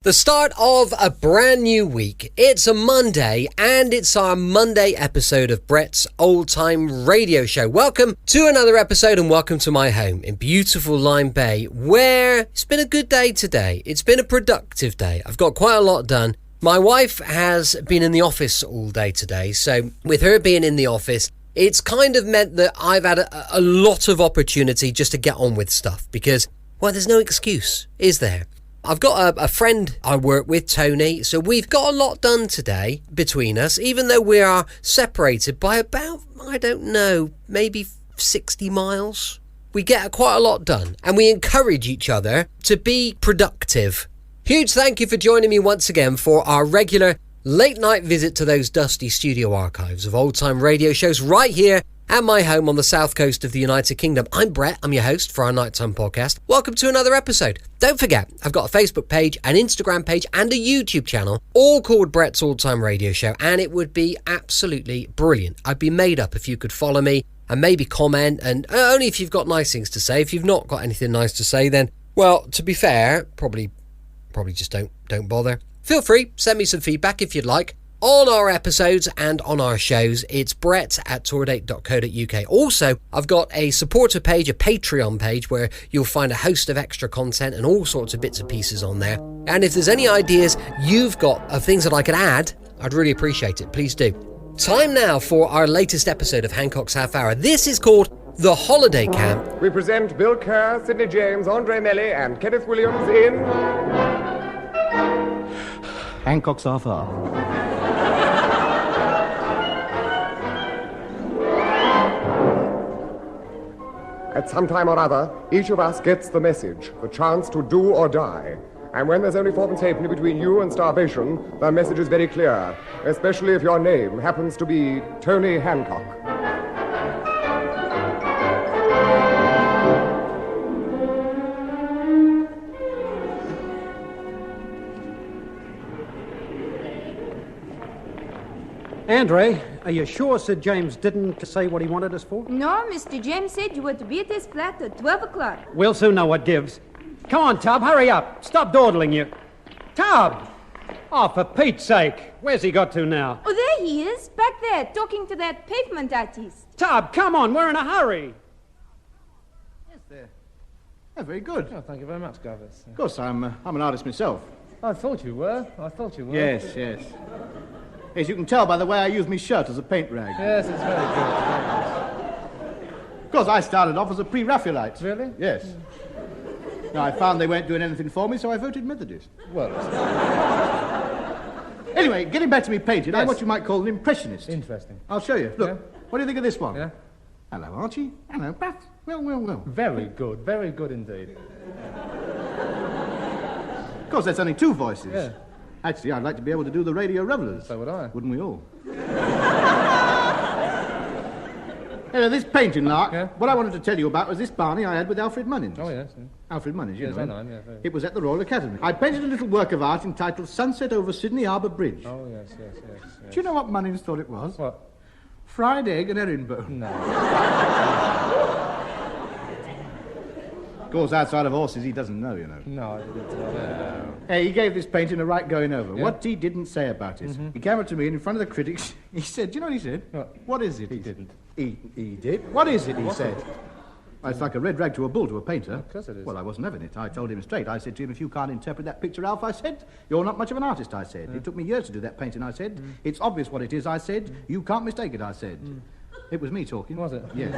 The start of a brand new week. It's a Monday, and it's our Monday episode of Brett's Old Time Radio Show. Welcome to another episode, and welcome to my home in beautiful Lyme Bay, where it's been a good day today. It's been a productive day. I've got quite a lot done. My wife has been in the office all day today, so with her being in the office, it's kind of meant that I've had a lot of opportunity just to get on with stuff because, well, there's no excuse, is there? I've got a friend I work with, Tony, so we've got a lot done today between us, even though we are separated by about, I don't know, maybe 60 miles. We get quite a lot done, and we encourage each other to be productive. Huge thank you for joining me once again for our regular late night visit to those dusty studio archives of old time radio shows right here at my home on the south coast of the United Kingdom. I'm Brett, I'm your host for our Nighttime podcast. Welcome to another episode. Don't forget, I've got a Facebook page, an Instagram page, and a YouTube channel, all called Brett's Old Time Radio Show, and it would be absolutely brilliant. I'd be made up if you could follow me and maybe comment, and only if you've got nice things to say. If you've not got anything nice to say, then, well, to be fair, probably just don't bother. Feel free, send me some feedback if you'd like. On our episodes and on our shows, it's brett@tourdate.co.uk. Also, I've got a supporter page, a Patreon page, where you'll find a host of extra content and all sorts of bits and pieces on there. And if there's any ideas you've got of things that I could add, I'd really appreciate it. Please do. Time now for our latest episode of Hancock's Half Hour. This is called The Holiday Camp. We present Bill Kerr, Sidney James, Andre Melly, and Kenneth Williams in Hancock's Half Hour. At some time or other, each of us gets the message, the chance to do or die. And when there's only fourpence halfpenny between you and starvation, the message is very clear, especially if your name happens to be Tony Hancock. Andre, are you sure Sir James didn't say what he wanted us for? No, Mr. James said you were to be at his flat at 12 o'clock. We'll soon know what gives. Come on, Tub, hurry up. Stop dawdling, you. Tub! Oh, for Pete's sake. Where's he got to now? Oh, there he is, back there, talking to that pavement artist. Tub, come on, we're in a hurry. Yes, there. Yeah, very good. Oh, thank you very much, Govers. Of course, I'm an artist myself. I thought you were. Yes. As you can tell by the way I use my shirt as a paint rag. Yes, it's very good. Of course, I started off as a pre-Raphaelite. Really? Yes. Now, I found they weren't doing anything for me, so I voted Methodist. Well, Anyway, getting back to me painting, I'm Yes. what you might call an impressionist. interesting. I'll show you. Look, Yeah. what do you think of this one? Yeah? Hello, Archie. Hello, Pat. Well. Very good indeed. Of course, that's only two voices. Yeah. Actually, I'd like to be able to do the Radio Revelers. So would I. Wouldn't we all? This painting, Lark, Yeah? what I wanted to tell you about was this Barney I had with Alfred Munnins. Oh, yes. Alfred Munnins, you Yes, know I him. know him, yeah, very. It was at the Royal Academy. I painted a little work of art entitled Sunset over Sydney Harbour Bridge. Oh, yes. Do you know what Munnins thought it was? What? Fried egg and herringbone. No. Of course, outside of horses, he doesn't know, you know. No, I didn't tell that. Hey, he gave this painting a right going over. Yeah? What he didn't say about it. He came up to me and in front of the critics, he said, do you know what he said? What is it? He didn't. He did. What is it, he said? Well, it's like a red rag to a bull to a painter. Of course it is. Well, I wasn't having it. I told him straight. I said to him, if you can't interpret that picture, Alf, I said, you're not much of an artist, I said. It took me years to do that painting, I said. It's obvious what it is, I said. You can't mistake it, I said. It was me talking. Was it? Yes.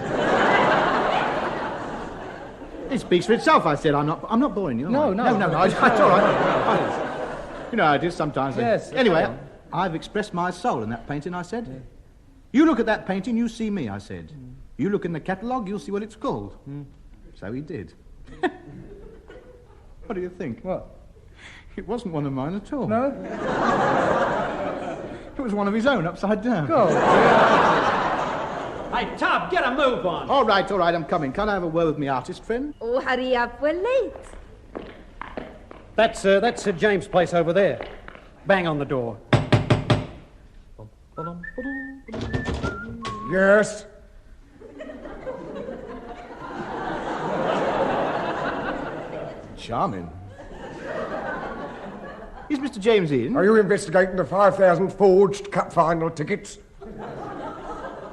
It speaks for itself, I said. I'm not boring you. No. It's all right. You know how it is sometimes. Yes. Anyway, Okay. I've expressed my soul in that painting, I said. Yeah. You look at that painting, you see me, I said. You look in the catalogue, you'll see what it's called. So he did. What do you think? What? It wasn't one of mine at all. No? It was one of his own, upside down. Go. Hey, Tub, get a move on. All right, I'm coming. Can I have a word with me artist friend? Oh, hurry up, we're late. That's Sir James' place over there. Bang on the door. Yes. Charming. Is Mr. James in? Are you investigating the 5,000 forged cup final tickets?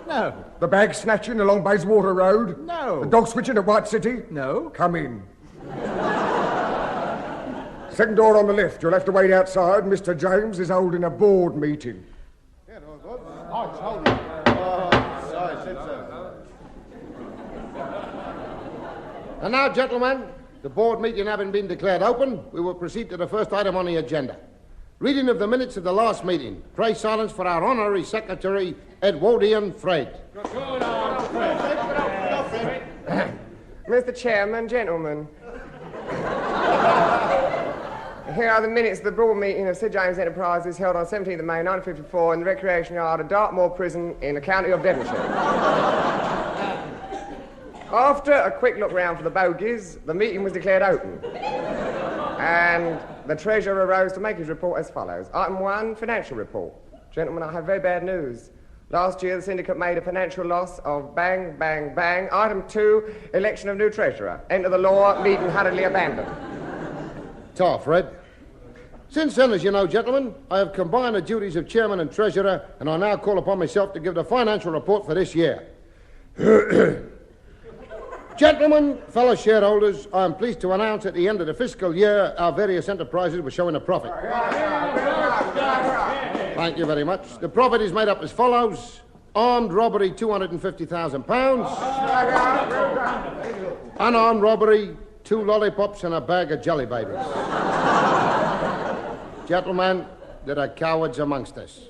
No. The bag snatching along Bayswater Road? No. The dog switching at White City? No. Come in. Second door on the left. You'll have to wait outside. Mr. James is holding a board meeting. And now, gentlemen, the board meeting having been declared open, we will proceed to the first item on the agenda. Reading of the minutes of the last meeting. Pray silence for our honorary secretary, Edwardian Fred. Mr. Chairman, gentlemen. Here are the minutes of the board meeting of Sir James Enterprises held on 17th of May 1954 in the recreation yard of Dartmoor Prison in the county of Devonshire. After a quick look round for the bogies, the meeting was declared open. And the Treasurer arose to make his report as follows. Item 1, financial report. Gentlemen, I have very bad news. Last year, the syndicate made a financial loss of bang, bang, bang. Item 2, election of new Treasurer. Enter the law, meeting hurriedly abandoned. Ta, Fred. Since then, as you know, gentlemen, I have combined the duties of Chairman and Treasurer, and I now call upon myself to give the financial report for this year. Gentlemen, fellow shareholders, I am pleased to announce at the end of the fiscal year our various enterprises were showing a profit. Thank you very much. The profit is made up as follows. Armed robbery, £250,000. Unarmed robbery, 2 lollipops and a bag of jelly babies. Gentlemen, there are cowards amongst us.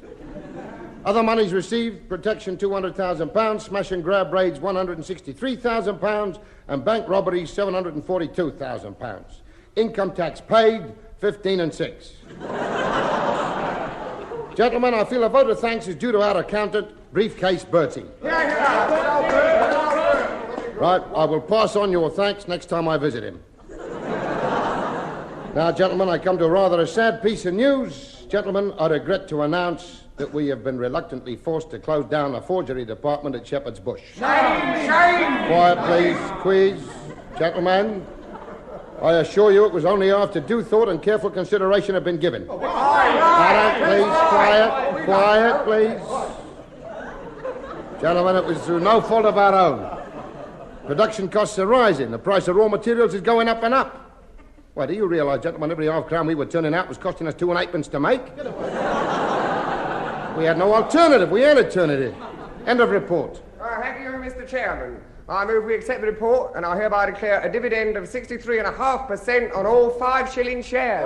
Other monies received, protection £200,000, smash and grab raids £163,000, and bank robberies £742,000. Income tax paid, 15 and 6. Gentlemen, I feel a vote of thanks is due to our accountant, Briefcase Bertie. Right, I will pass on your thanks next time I visit him. Now, gentlemen, I come to rather a sad piece of news. Gentlemen, I regret to announce that we have been reluctantly forced to close down the forgery department at Shepherd's Bush. Shame! Shame! Quiet, please. Quiz. Gentlemen, I assure you it was only after due thought and careful consideration had been given. Quiet, please. Quiet. Quiet, please. Gentlemen, it was through no fault of our own. Production costs are rising. The price of raw materials is going up and up. Why, do you realise, gentlemen, every half-crown we were turning out was costing us 2 8 pence to make? We had no alternative. We had an alternative. End of report. Thank you, Mr. Chairman. I move we accept the report, and I hereby declare a dividend of 63.5% on all 5-shilling shares.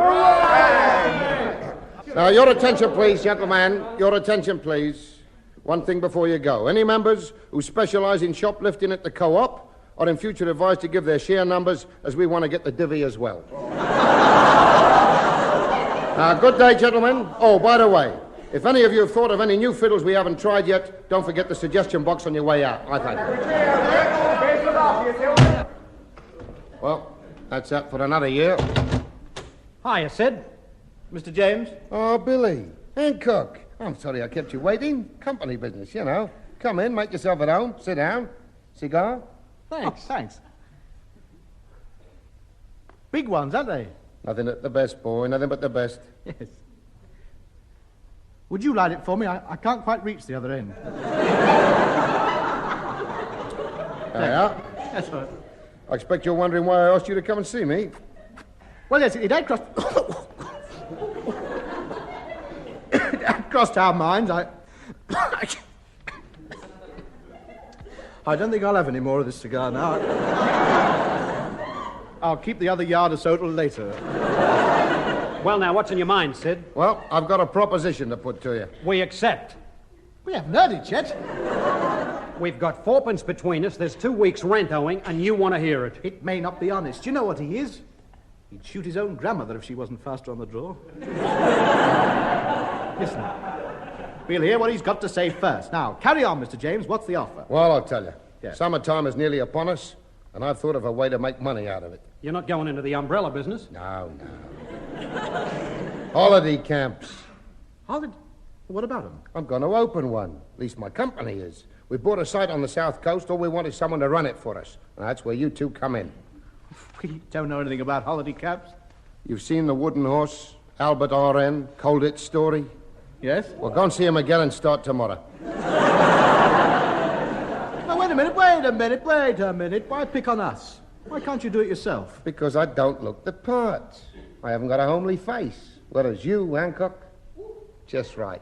Now, your attention, please, gentlemen. Your attention, please. One thing before you go. Any members who specialise in shoplifting at the co-op are in future advised to give their share numbers, as we want to get the divvy as well. Now, good day, gentlemen. Oh, by the way, if any of you have thought of any new fiddles we haven't tried yet, don't forget the suggestion box on your way out. I thank you. Well, that's that for another year. Hiya, Sid. Mr. James? Oh, Billy. Hancock. I'm sorry I kept you waiting. Company business, you know. Come in, make yourself at home. Sit down. Cigar? Thanks. Oh, thanks. Big ones, aren't they? Nothing but the best, boy. Nothing but the best. Yes. Would you light it for me? I can't quite reach the other end. There you are. That's right. I expect you're wondering why I asked you to come and see me. Well, yes, it had crossed... it had crossed our minds. I don't think I'll have any more of this cigar now. I'll keep the other yard or so till later. Well, now, what's in your mind, Sid? Well, I've got a proposition to put to you. We accept. We haven't heard it yet. We've got 4pence between us, there's 2 weeks' rent owing, and you want to hear it. It may not be honest. You know what he is? He'd shoot his own grandmother if she wasn't faster on the draw. Listen. We'll hear what he's got to say first. Now, carry on, Mr. James. What's the offer? Well, I'll tell you. Yes. Summertime is nearly upon us, and I've thought of a way to make money out of it. You're not going into the umbrella business? No. Holiday camps. What about him? I'm going to open one. At least my company is. We bought a site on the south coast. All we want is someone to run it for us. And that's where you two come in. We don't know anything about holiday camps. You've seen the wooden horse Albert R.N., Colditz story? Yes? Well, go and see him again and start tomorrow. Now, wait a minute. Why pick on us? Why can't you do it yourself? Because I don't look the part. I haven't got a homely face. Whereas you, Hancock, just right.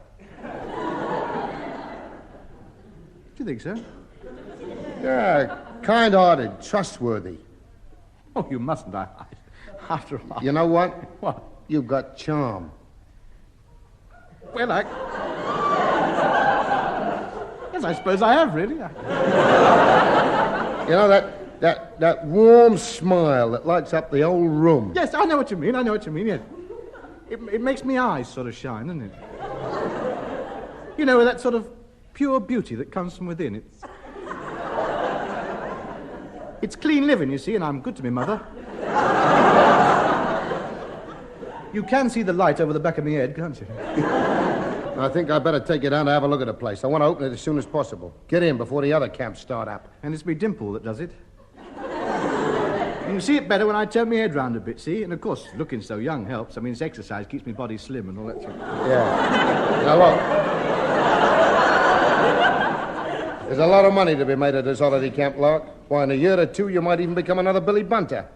Do you think so? Yeah, kind-hearted, trustworthy. Oh, you mustn't. After all. You know what? What? You've got charm. Well, yes, I suppose I have, really. You know that warm smile that lights up the whole room? Yes, I know what you mean, yes. It makes me eyes sort of shine, doesn't it? You know, that sort of pure beauty that comes from within. It's clean living, you see, and I'm good to me mother. You can see the light over the back of my head, can't you? I think I'd better take you down to have a look at the place. I want to open it as soon as possible. Get in before the other camps start up. And it's me dimple that does it. You can see it better when I turn my head round a bit, see? And, of course, looking so young helps. I mean, it's exercise, keeps my body slim and all that sort of... Yeah. Now, look. There's a lot of money to be made at this holiday camp, Lark. Why, in a year or two, you might even become another Billy Bunter.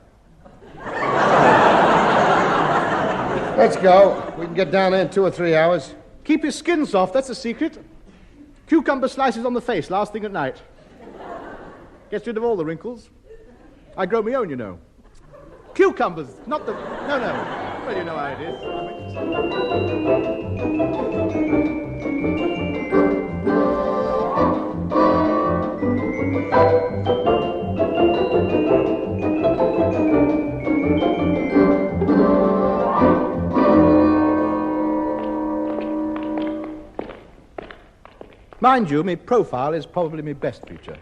Let's go. We can get down there in 2 or 3 hours. Keep your skin soft, that's the secret. Cucumber slices on the face last thing at night. Gets rid of all the wrinkles. I grow my own, you know. Cucumbers, not the... No. Well, you know how it is. Mind you, my profile is probably my best feature.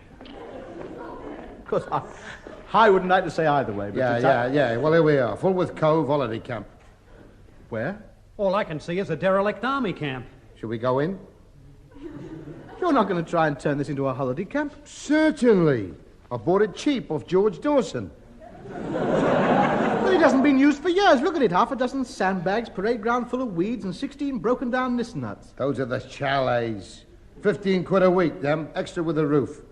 Of course, I wouldn't like to say either way. But Yeah. Well, here we are. Fulworth Cove holiday camp. Where? All I can see is a derelict army camp. Should we go in? You're not going to try and turn this into a holiday camp? Certainly. I bought it cheap off George Dawson. Well, it hasn't been used for years. Look at it. 6 sandbags, parade ground full of weeds, and 16 broken down nissen nuts. Those are the chalets. 15 quid a week, them. Extra with the roof.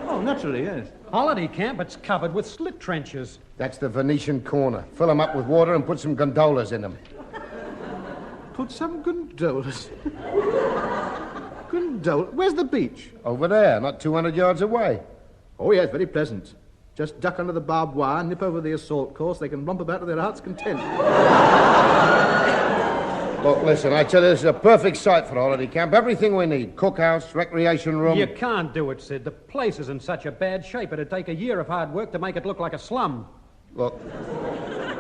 Oh, naturally, yes. Holiday camp, it's covered with slit trenches. That's the Venetian corner. Fill them up with water and put some gondolas in them. Put some gondolas. Where's the beach? Over there, not 200 yards away. Oh, yes, very pleasant. Just duck under the barbed wire, nip over the assault course. They can romp about to their heart's content. Look, listen, I tell you, this is a perfect site for a holiday camp. Everything we need. Cookhouse, recreation room. You can't do it, Sid. The place is in such a bad shape, it'd take a year of hard work to make it look like a slum. Look,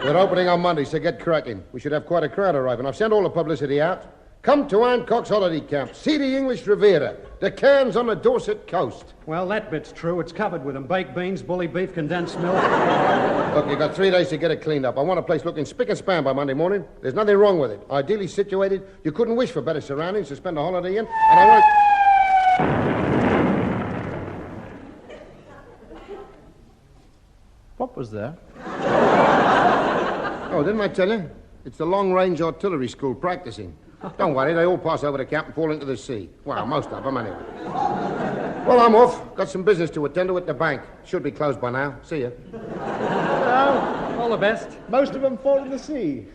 we're opening on Monday, so get cracking. We should have quite a crowd arriving. I've sent all the publicity out. Come to Hancock's holiday camp. See the English Riviera. The Cairns on the Dorset coast. Well, that bit's true. It's covered with them. Baked beans, bully beef, condensed milk. Look, you've got 3 days to get it cleaned up. I want a place looking spick and span by Monday morning. There's nothing wrong with it. Ideally situated. You couldn't wish for better surroundings to spend a holiday in. And I want... What was there? Oh, didn't I tell you? It's the long-range artillery school practicing. Don't worry, they all pass over the camp and fall into the sea. Well, most of them, anyway. Well, I'm off. Got some business to attend to at the bank. Should be closed by now. See ya. Well, all the best. Most of them fall in the sea.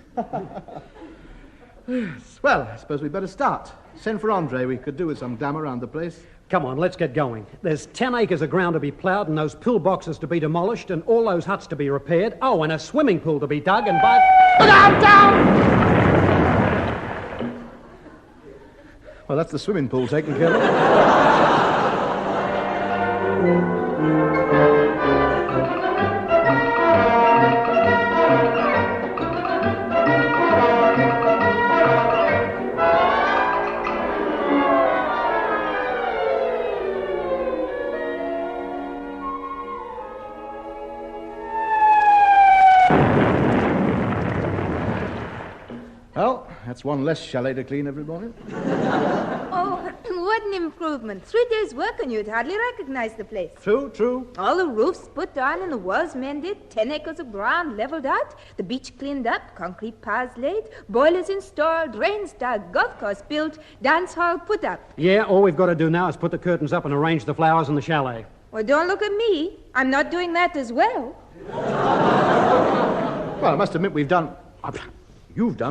Well, I suppose we'd better start. Send for Andre. We could do with some dam around the place. Come on, let's get going. There's 10 acres of ground to be ploughed and those pillboxes to be demolished and all those huts to be repaired. Oh, and a swimming pool to be dug and by... Down! Well, that's the swimming pool taken care of. Well, that's one less chalet to clean every morning. Oh, what an improvement. 3 days' work and you'd hardly recognize the place. True, true. All the roofs put on and the walls mended, 10 acres of ground leveled out, the beach cleaned up, concrete paths laid, boilers installed, drains dug, golf course built, dance hall put up. Yeah, all we've got to do now is put the curtains up and arrange the flowers in the chalet. Well, don't look at me. I'm not doing that as well. Well, I must admit you've done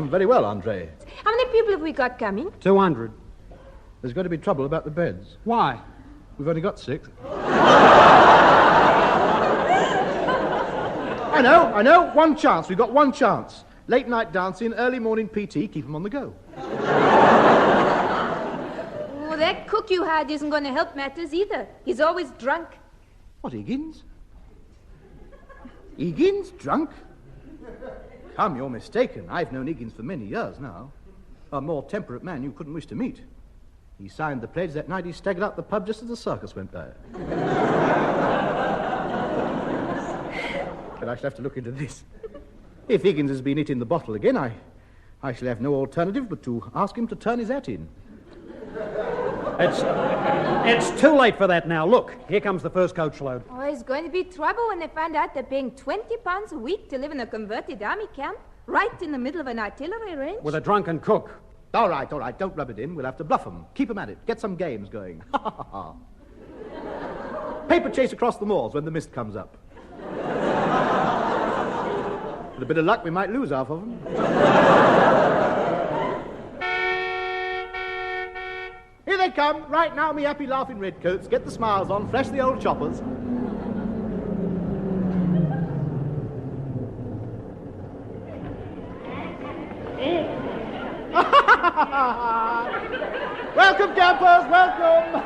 very well, Andre. How many people have we got coming? 200. There's going to be trouble about the beds. Why? We've only got 6. I know. One chance. We've got one chance. Late night dancing, early morning PT, keep them on the go. Oh, that cook you had isn't going to help matters either. He's always drunk. What, Higgins? Higgins? Drunk? Come, you're mistaken. I've known Higgins for many years now. A more temperate man you couldn't wish to meet. He signed the pledge that night he staggered out the pub just as the circus went by. But I shall have to look into this. If Higgins has been hitting the bottle again, I shall have no alternative but to ask him to turn his hat in. It's too late for that now. Look, here comes the first coach load. Oh, it's going to be trouble when they find out they're paying £20 a week to live in a converted army camp right in the middle of an artillery range. With a drunken cook. All right. Don't rub it in. We'll have to bluff them. Keep them at it. Get some games going. Paper chase across the moors when the mist comes up. With a bit of luck, we might lose half of them. Here they come. Right now, me happy laughing redcoats. Get the smiles on. Flash the old choppers. Welcome, campers, welcome.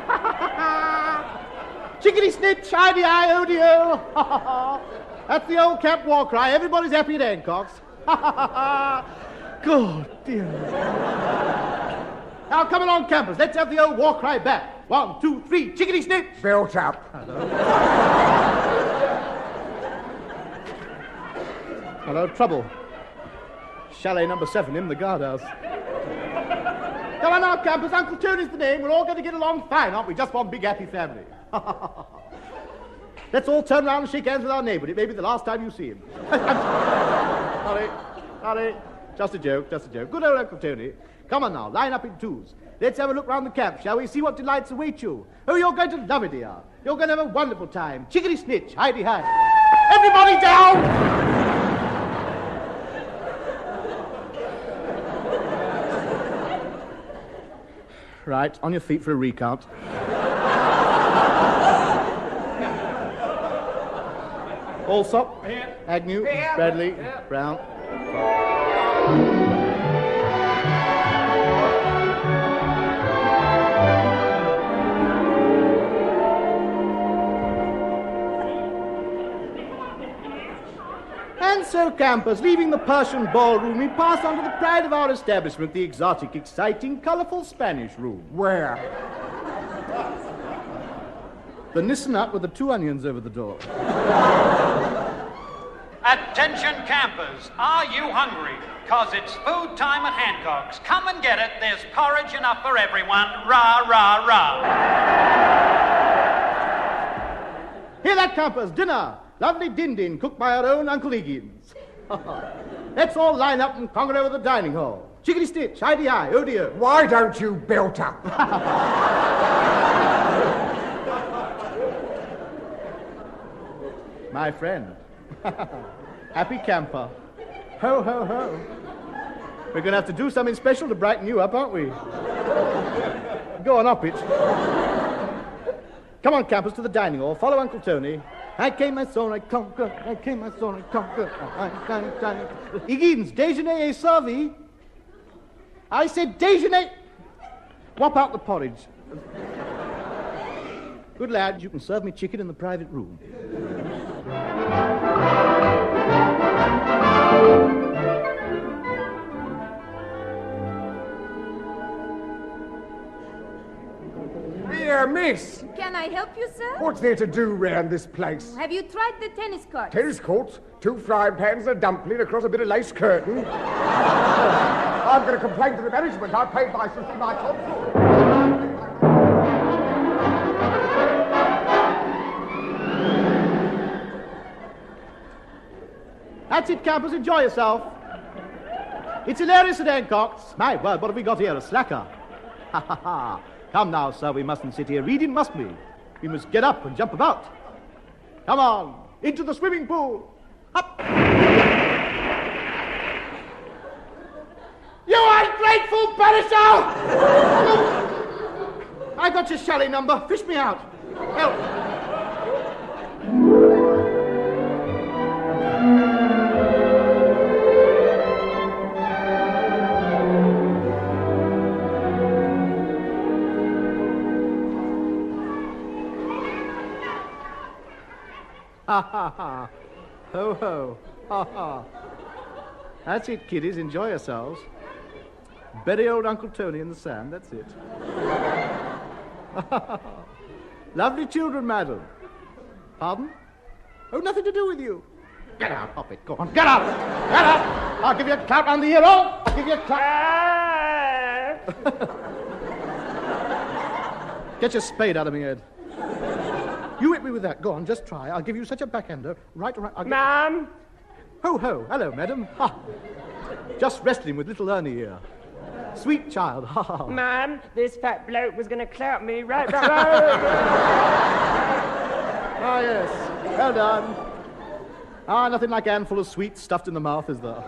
Chickadee snitch, hidey-eye, oh dear. That's the old camp war cry. Everybody's happy at Hancock's. God dear. Now, come along, campers. Let's have the old war cry back. 1, 2, 3, chickadee snitch. Built up. Hello, trouble. Chalet number 7 in the guardhouse. Come on now, campers. Uncle Tony's the name. We're all going to get along fine, aren't we? Just one big happy family. Let's all turn around and shake hands with our neighbour. It may be the last time you see him. Sorry. Just a joke. Good old Uncle Tony. Come on now, line up in twos. Let's have a look round the camp, shall we? See what delights await you. Oh, you're going to love it here. You're going to have a wonderful time. Chickadee snitch, hidey-hi. Everybody down! Right, on your feet for a recount. Allsop, Agnew, Bradley, Brown. And so, campers, leaving the Persian ballroom, we pass on to the pride of our establishment, the exotic, exciting, colourful Spanish room. Where? The Nissen Hut with the 2 onions over the door. Attention campers, are you hungry? 'Cause it's food time at Hancock's. Come and get it, there's porridge enough for everyone. Rah, rah, rah. Hear that, campers, dinner. Lovely din-din cooked by our own Uncle Higgins. Let's all line up and conquer over the dining hall. Chickadee stitch, hidey-hi, oh dear. Why don't you built up? My friend. Happy camper. Ho, ho, ho. We're going to have to do something special to brighten you up, aren't we? Go on up it. Come on, campers, to the dining hall. Follow Uncle Tony. I came my son, I conquer. I came my son, I conquer. Higgins, déjeuner est servi. I said déjeuner. Whop out the porridge. Good lad, you can serve me chicken in the private room. Here, miss. Can I help you, sir? What's there to do round this place? Have you tried the tennis court? Tennis courts, 2 frying pans and a dumpling across a bit of lace curtain. I'm going to complain to the management. I paid my sister my console. That's it, campers. Enjoy yourself. It's hilarious at Hancock's. My word, what have we got here? A slacker. Ha, ha, ha. Come now, sir. We mustn't sit here reading, must we? We must get up and jump about. Come on. Into the swimming pool. Up. You ungrateful banister! I got your chalet number. Fish me out. Help. Ha ha ha. Ho ho. Ha ha. That's it, kiddies. Enjoy yourselves. Bury old Uncle Tony in the sand. That's it. Lovely children, madam. Pardon? Oh, nothing to do with you. Get out, hop it. Go on. Get out. Get out. I'll give you a clap round the ear. I'll give you a clap. Get your spade out of my head. You hit me with that. Go on, just try. I'll give you such a backhander. Right. Ma'am? Ho, ho. Hello, madam. Ha. Just wrestling with little Ernie here. Sweet child. Ha, ha. Ma'am, this fat bloke was going to clout me right. Ah, yes. Well done. Ah, nothing like a handful of sweets stuffed in the mouth, is there?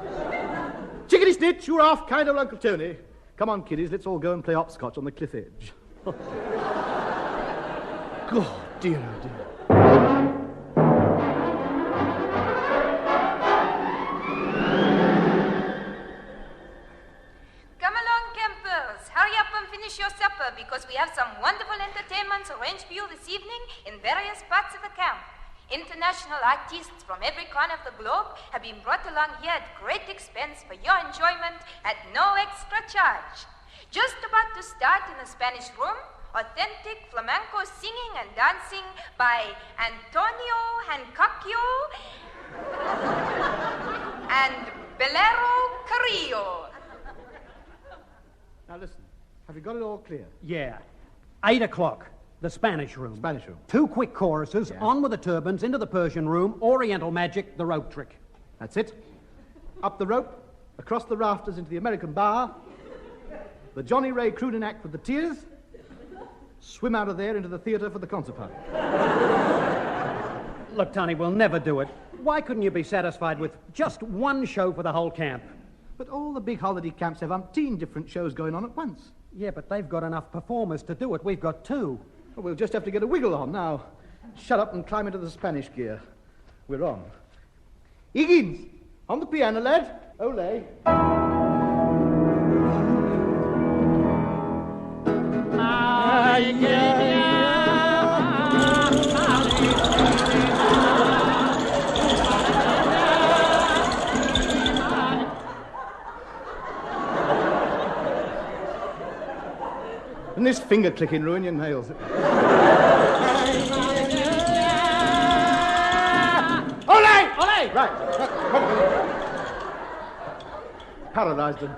Chickadee snitch, you're off, kind old Uncle Tony. Come on, kiddies, let's all go and play hopscotch on the cliff edge. God, dear, oh dear. Come along, campers. Hurry up and finish your supper because we have some wonderful entertainments arranged for you this evening in various parts of the camp. International artists from every corner of the globe have been brought along here at great expense for your enjoyment at no extra charge. Just about to start in the Spanish room, authentic flamenco singing and dancing by Antonio Hancock and Belero Carrillo. Now listen, have you got it all clear? Yeah. 8 o'clock, the Spanish room. Spanish room. 2 quick choruses, Yeah. on with the turbans, into the Persian room, Oriental magic, the rope trick. That's it. Up the rope, across the rafters into the American bar, the Johnny Ray crooning act with the tears, swim out of there into the theatre for the concert party. Look, Tony, we'll never do it. Why couldn't you be satisfied with just one show for the whole camp? But all the big holiday camps have umpteen different shows going on at once. Yeah, but they've got enough performers to do it. We've got 2. Well, we'll just have to get a wiggle on now. Shut up and climb into the Spanish gear. We're on. Higgins, on the piano, lad. Ole. And this finger clicking ruin your nails. Ole! Ole! Right. Paralysed him.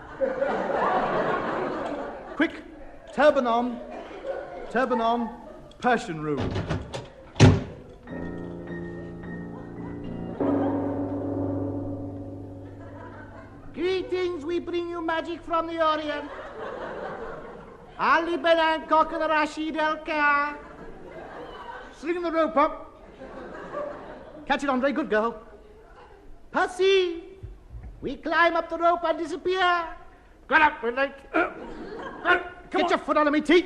Quick, turban on, Persian room. Greetings, we bring you magic from the Orient. Ali Ben Hancock and Rashid El-Kar. Sling the rope up. Catch it, Andre, good girl. Pussy, we climb up the rope and disappear. Get up, Relate. Get your foot out of me, teeth.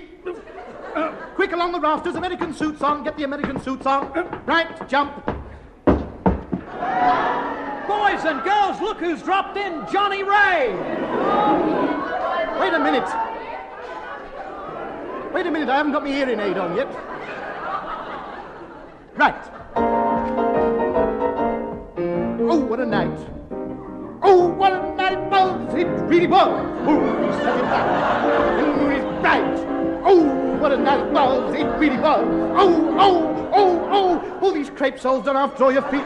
Quick along the rafters, American suits on. Get the American suits on. Right, jump. Boys and girls, look who's dropped in, Johnny Ray. Wait a minute, I haven't got my hearing aid on yet. Right. Oh, what a night. Oh, what a night, balls, it really was. Oh, he set it back. The moon is bright. Oh, what a night, balls, it really was. Oh, all these crepe soles don't have to draw your feet.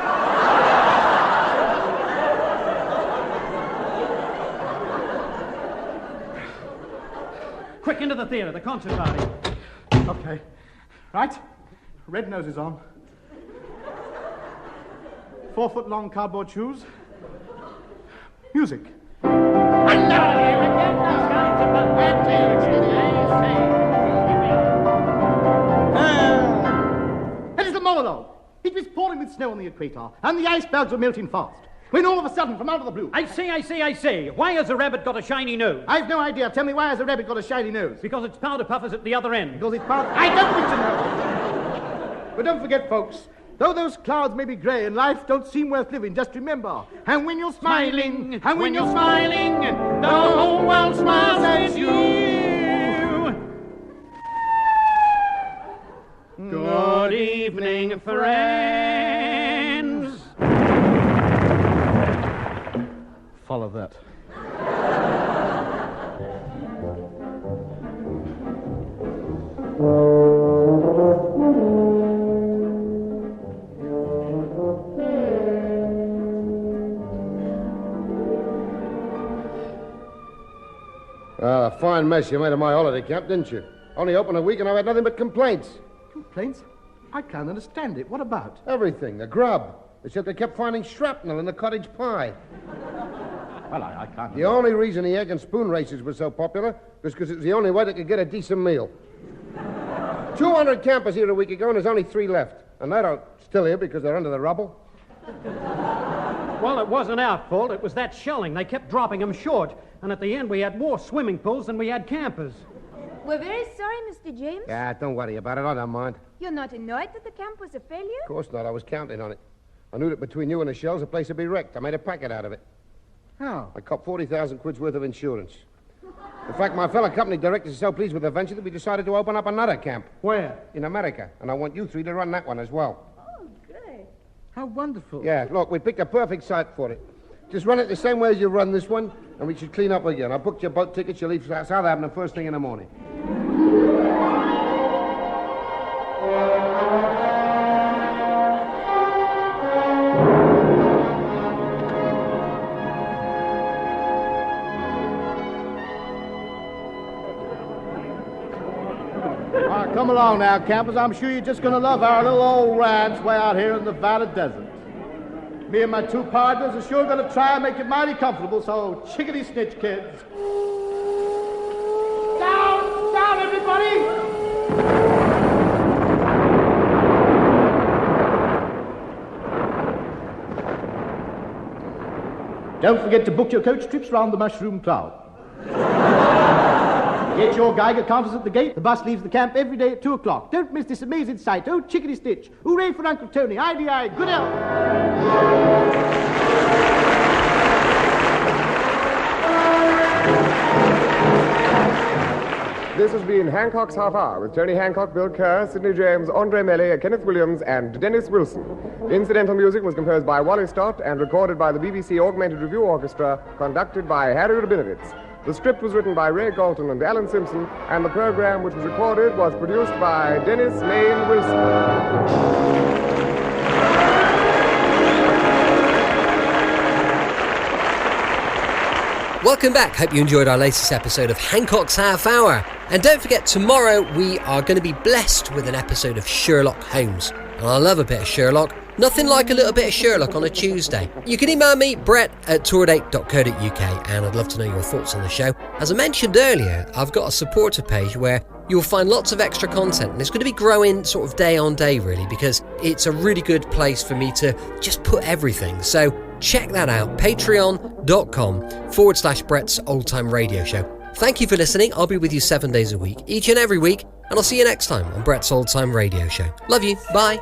Quick, into the theatre, the concert party. Okay. Right. Red noses on. 4-foot-long cardboard shoes. Music. It is a monologue. It was pouring with snow on the equator, and the icebergs were melting fast. When all of a sudden, from out of the blue... I see. Why has a rabbit got a shiny nose? I've no idea. Tell me, why has a rabbit got a shiny nose? Because its powder puff is at the other end. Because it's powder... I don't need to know. But don't forget, folks, though those clouds may be grey and life don't seem worth living, just remember, and when you're smiling, and when you're smiling, the whole world smiles at you. Good evening, friends. Follow that. A fine mess you made of my holiday camp, didn't you? Only open a week and I've had nothing but complaints. Complaints? I can't understand it. What about? Everything. The grub. Except they kept finding shrapnel in the cottage pie. Well, I can't. The only reason the egg and spoon races were so popular was because it was the only way they could get a decent meal. 200 campers here a week ago, and there's only 3 left. And they're still here because they're under the rubble. Well, it wasn't our fault. It was that shelling. They kept dropping them short. And at the end, we had more swimming pools than we had campers. We're very sorry, Mr. James. Yeah, don't worry about it. I don't mind. You're not annoyed that the camp was a failure? Of course not. I was counting on it. I knew that between you and the shells, the place would be wrecked. I made a packet out of it. How? I copped 40,000 quid's worth of insurance. In fact, my fellow company directors are so pleased with the venture that we decided to open up another camp. Where? In America. And I want you 3 to run that one as well. Oh, good. How wonderful. Yeah, look, we picked a perfect site for it. Just run it the same way as you run this one, and we should clean up again. I booked your boat tickets. You leave Southampton first thing in the morning. Come along now, campers. I'm sure you're just going to love our little old ranch way out here in the Valley Desert. Me and my 2 partners are sure going to try and make it mighty comfortable, so chickadee snitch, kids. Down, everybody! Don't forget to book your coach trips round the Mushroom Cloud. Get your Geiger counters at the gate. The bus leaves the camp every day at 2 o'clock. Don't miss this amazing sight. Oh, chickadee stitch. Hooray for Uncle Tony. Eye-de-eye. Good health. This has been Hancock's Half Hour with Tony Hancock, Bill Kerr, Sidney James, Andre Melly, Kenneth Williams, and Dennis Wilson. Incidental music was composed by Wally Stott and recorded by the BBC Augmented Review Orchestra, conducted by Harry Rabinowitz. The script was written by Ray Galton and Alan Simpson, and the program, which was recorded, was produced by Dennis Lane Wilson. Welcome back. Hope you enjoyed our latest episode of Hancock's Half Hour. And don't forget, tomorrow we are going to be blessed with an episode of Sherlock Holmes. And I love a bit of Sherlock. Nothing like a little bit of Sherlock on a Tuesday. You can email me, brett@tourdate.co.uk, and I'd love to know your thoughts on the show. As I mentioned earlier, I've got a supporter page where you'll find lots of extra content, and it's going to be growing sort of day on day, really, because it's a really good place for me to just put everything. So check that out, patreon.com/Brett's Old Time Radio Show. Thank you for listening. I'll be with you 7 days a week, each and every week, and I'll see you next time on Brett's Old Time Radio Show. Love you. Bye.